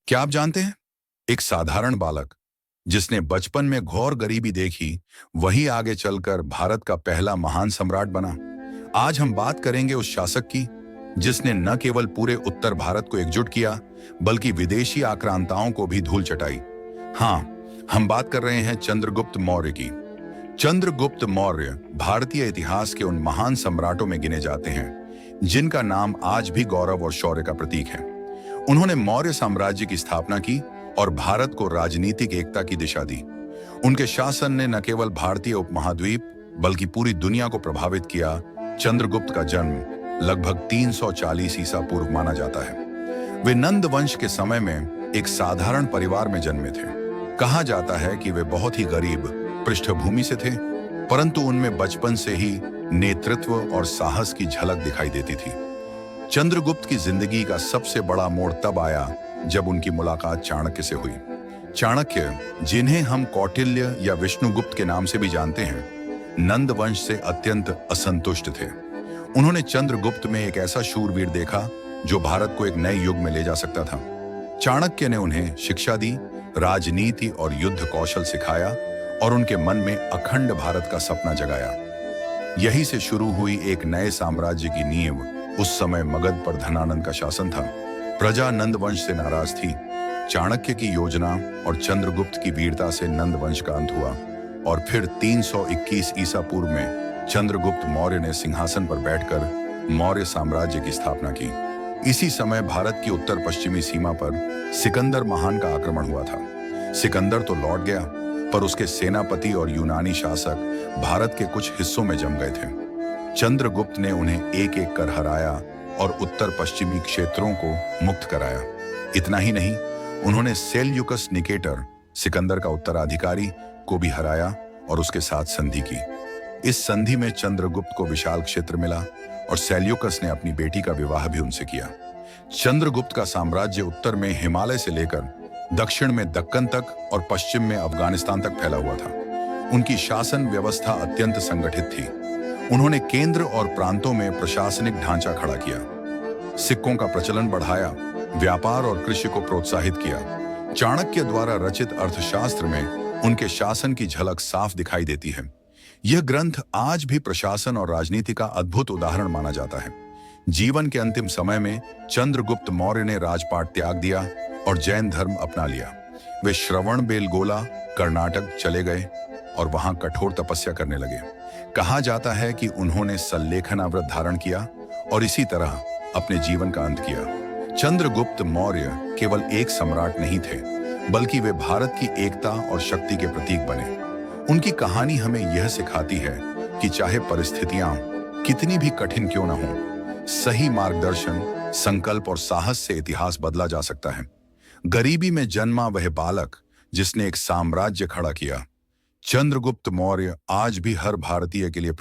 क्या आप जानते हैं, एक साधारण बालक जिसने बचपन में घोर गरीबी देखी, वही आगे चलकर भारत का पहला महान सम्राट बना। आज हम बात करेंगे उस शासक की जिसने न केवल पूरे उत्तर भारत को एकजुट किया, बल्कि विदेशी आक्रांताओं को भी धूल चटाई। हाँ, हम बात कर रहे हैं चंद्रगुप्त मौर्य की। चंद्रगुप्त मौर्य भारतीय इतिहास के उन महान सम्राटों में गिने जाते हैं जिनका नाम आज भी गौरव और शौर्य का प्रतीक है। उन्होंने मौर्य साम्राज्य की स्थापना की और भारत को राजनीतिक एकता की दिशा दी। उनके शासन ने न केवल भारतीय उपमहाद्वीप बल्कि पूरी दुनिया को प्रभावित किया। चंद्रगुप्त का जन्म लगभग 340 ईसा पूर्व माना जाता है। वे नंद वंश के समय में एक साधारण परिवार में जन्मे थे। कहा जाता है कि वे बहुत ही गरीब पृष्ठभूमि से थे, परंतु उनमें बचपन से ही नेतृत्व और साहस की झलक दिखाई देती थी। चंद्रगुप्त की जिंदगी का सबसे बड़ा मोड़ तब आया जब उनकी मुलाकात चाणक्य से हुई। चाणक्य, जिन्हें हम कौटिल्य या विष्णुगुप्त के नाम से भी जानते हैं, नंद वंश से अत्यंत असंतुष्ट थे। उन्होंने चंद्रगुप्त में एक ऐसा शूरवीर देखा जो भारत को एक नए युग में ले जा सकता था। चाणक्य ने उन्हें शिक्षा दी, राजनीति और युद्ध कौशल सिखाया और उनके मन में अखंड भारत का सपना जगाया। यही से शुरू हुई एक नए साम्राज्य की नींव। उस समय मगध पर धनानंद का शासन था। प्रजा नंद वंश से नाराज थी। चाणक्य की योजना और चंद्रगुप्त की वीरता से नंद वंश का अंत हुआ और फिर 321 ईसा पूर्व में चंद्रगुप्त मौर्य ने सिंहासन पर बैठकर मौर्य साम्राज्य की स्थापना की। इसी समय भारत की उत्तर पश्चिमी सीमा पर सिकंदर महान का आक्रमण हुआ था। सिकंदर तो लौट गया, पर उसके सेनापति और यूनानी शासक भारत के कुछ हिस्सों में जम गए थे। चंद्रगुप्त ने उन्हें एक एक कर हराया और उत्तर पश्चिमी क्षेत्रों को मुक्त कराया। इतना ही नहीं, उन्होंने सेल्यूकस निकेटर, सिकंदर का उत्तराधिकारी, को भी हराया और उसके साथ संधि की। इस संधि में चंद्रगुप्त को विशाल क्षेत्र मिला और सेल्यूकस ने अपनी बेटी का विवाह भी उनसे किया। चंद्रगुप्त का साम्राज्य उत्तर में हिमालय से लेकर दक्षिण में दक्कन तक और पश्चिम में अफगानिस्तान तक फैला हुआ था। उनकी शासन व्यवस्था अत्यंत संगठित थी। उन्होंने केंद्र और प्रांतों में प्रशासनिक ढांचा खड़ा किया, सिक्कों का प्रचलन बढ़ाया, व्यापार और कृषि को प्रोत्साहित किया। चाणक्य द्वारा रचित अर्थशास्त्र में उनके शासन की झलक साफ दिखाई देती है। यह ग्रंथ आज भी प्रशासन और राजनीति का अद्भुत उदाहरण माना जाता है। जीवन के अंतिम समय में चंद्रगुप्त मौर्य ने राजपाट त्याग दिया और जैन धर्म अपना लिया। वे श्रवणबेलगोला, कर्नाटक चले गए और वहां कठोर तपस्या करने लगे। कहा जाता है कि उन्होंने सल्लेखना व्रत धारण किया और इसी तरह अपने जीवन का अंत किया। चंद्रगुप्त मौर्य केवल एक सम्राट नहीं थे, बल्कि वे भारत की एकता और शक्ति के प्रतीक बने। उनकी कहानी हमें यह सिखाती है कि चाहे परिस्थितियां कितनी भी कठिन क्यों न हो, सही मार्गदर्शन, संकल्प और साहस से इतिहास बदला जा सकता है। गरीबी में जन्मा वह बालक जिसने एक साम्राज्य खड़ा किया, चंद्रगुप्त मौर्य आज भी हर भारतीय के लिए